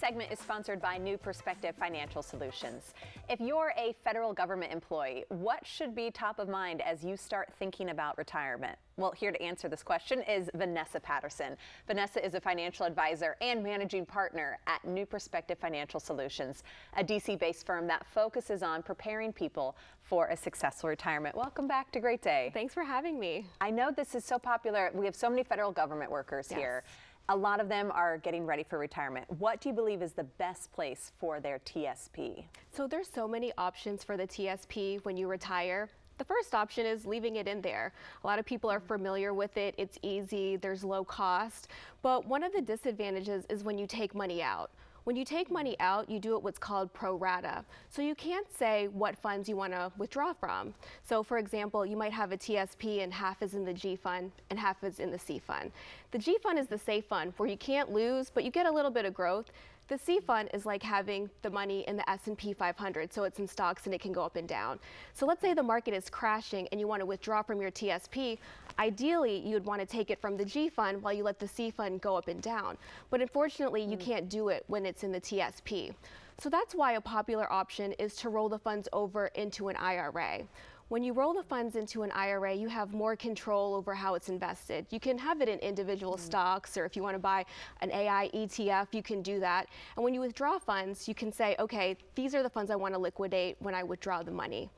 segment is sponsored by New Perspective Financial Solutions. If you're a federal government employee, what should be top of mind as you start thinking about retirement? Well, here to answer this question is Vanessa Patterson. Vanessa is a financial advisor and managing partner at New Perspective Financial Solutions, a DC-based firm that focuses on preparing people for a successful retirement. Welcome back to Great Day. Thanks for having me. I know this is so popular. We have so many federal government workers here. A lot of them are getting ready for retirement. What do you believe is the best place for their TSP? So there's so many options for the TSP when you retire. The first option is leaving it in there. A lot of people are familiar with it. It's easy, there's low cost. But one of the disadvantages is when you take money out. When you take money out, you do it what's called pro rata. So you can't say what funds you want to withdraw from. So for example, you might have a TSP and half is in the G fund and half is in the C fund. The G fund is the safe fund where you can't lose, but you get a little bit of growth. The C fund is like having the money in the S&P 500, so it's in stocks and it can go up and down. So let's say the market is crashing and you want to withdraw from your TSP. Ideally, you would want to take it from the G fund while you let the C fund go up and down. But unfortunately, you can't do it when it's in the TSP. So that's why a popular option is to roll the funds over into an IRA. When you roll the funds into an IRA, you have more control over how it's invested. You can have it in individual stocks, or if you want to buy an AI ETF, you can do that. And when you withdraw funds, you can say, okay, these are the funds I want to liquidate when I withdraw the money.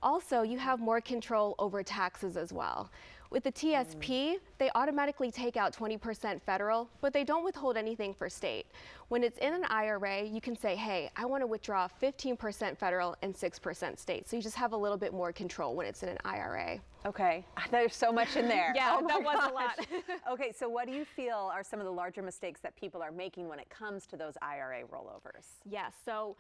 Also, you have more control over taxes as well. With the TSP, they automatically take out 20% federal, but they don't withhold anything for state. When it's in an IRA, you can say, hey, I want to withdraw 15% federal and 6% state. So you just have a little bit more control when it's in an IRA. Okay, there's so much in there. Yeah, that was a lot. Okay, so what do you feel are some of the larger mistakes that people are making when it comes to those IRA rollovers? Yes, so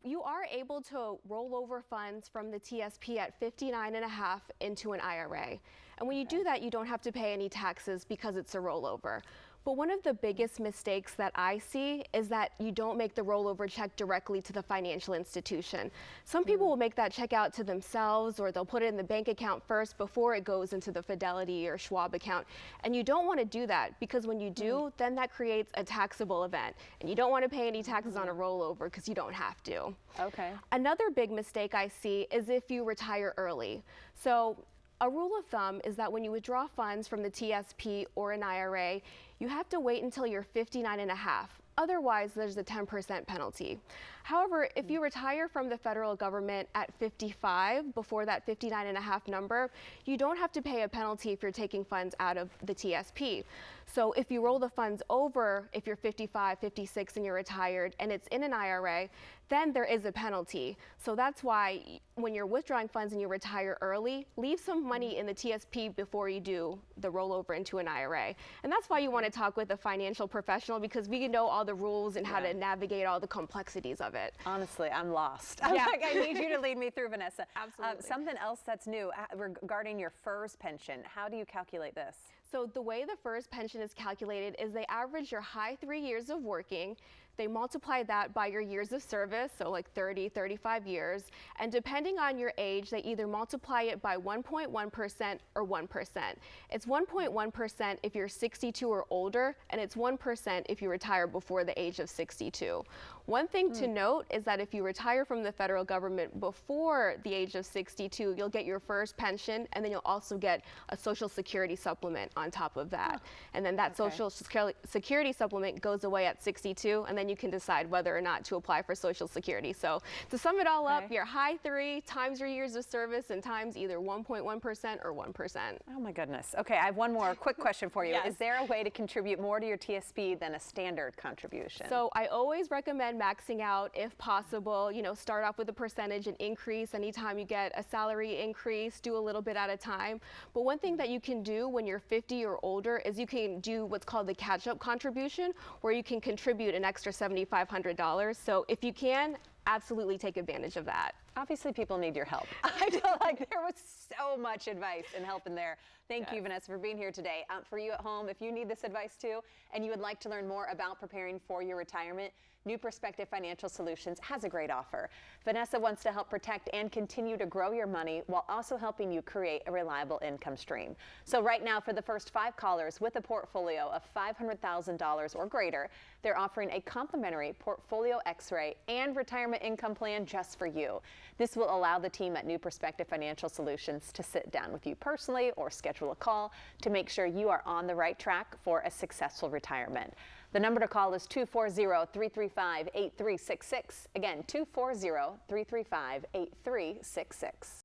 you are able to roll over funds from the TSP at 59.5 into an IRA. And when you do that, you don't have to pay any taxes because it's a rollover. But one of the biggest mistakes that I see is that you don't make the rollover check directly to the financial institution. Some people will make that check out to themselves, or they'll put it in the bank account first before it goes into the Fidelity or Schwab account. And you don't want to do that, because when you do, then that creates a taxable event. And you don't want to pay any taxes on a rollover because you don't have to. Okay. Another big mistake I see is if you retire early. So a rule of thumb is that when you withdraw funds from the TSP or an IRA, you have to wait until you're 59.5. Otherwise, there's a 10% penalty. However, if you retire from the federal government at 55, before that 59.5 number, you don't have to pay a penalty if you're taking funds out of the TSP. So if you roll the funds over, if you're 55, 56 and you're retired and it's in an IRA, then there is a penalty. So that's why when you're withdrawing funds and you retire early, leave some money in the TSP before you do the rollover into an IRA. And that's why you want to talk with a financial professional, because we know all the rules and how to navigate all the complexities of it. Honestly, I'm lost. I need you to lead me through, Vanessa. Absolutely. Something else that's new regarding your FERS pension. How do you calculate this? So the way the FERS pension is calculated is they average your high 3 years of working. They multiply that by your years of service, so like 30, 35 years. And depending on your age, they either multiply it by 1.1% or 1%. It's 1.1% if you're 62 or older, and it's 1% if you retire before the age of 62. One thing to note is that if you retire from the federal government before the age of 62, you'll get your FERS pension, and then you'll also get a Social Security supplement on top of that. And then that Social Security supplement goes away at 62, and then you can decide whether or not to apply for Social Security. So to sum it all up, your high 3 times your years of service and times either 1.1% or 1%. Oh my goodness. Okay, I have one more quick question for you. Is there a way to contribute more to your TSP than a standard contribution? So I always recommend maxing out if possible. You know, start off with a percentage and increase anytime you get a salary increase, do a little bit at a time. But one thing that you can do when you're 50 or older is you can do what's called the catch-up contribution, where you can contribute an extra $7,500. So if you can, absolutely take advantage of that. Obviously, people need your help. I feel like there was so much advice and help in there. Thank you, Vanessa, for being here today. For you at home, if you need this advice too, and you would like to learn more about preparing for your retirement, New Perspective Financial Solutions has a great offer. Vanessa wants to help protect and continue to grow your money while also helping you create a reliable income stream. So right now, for the first 5 callers with a portfolio of $500,000 or greater, they're offering a complimentary portfolio x-ray and retirement income plan just for you. This will allow the team at New Perspective Financial Solutions to sit down with you personally or schedule a call to make sure you are on the right track for a successful retirement. The number to call is 240-335-8366. Again, 240-335-8366.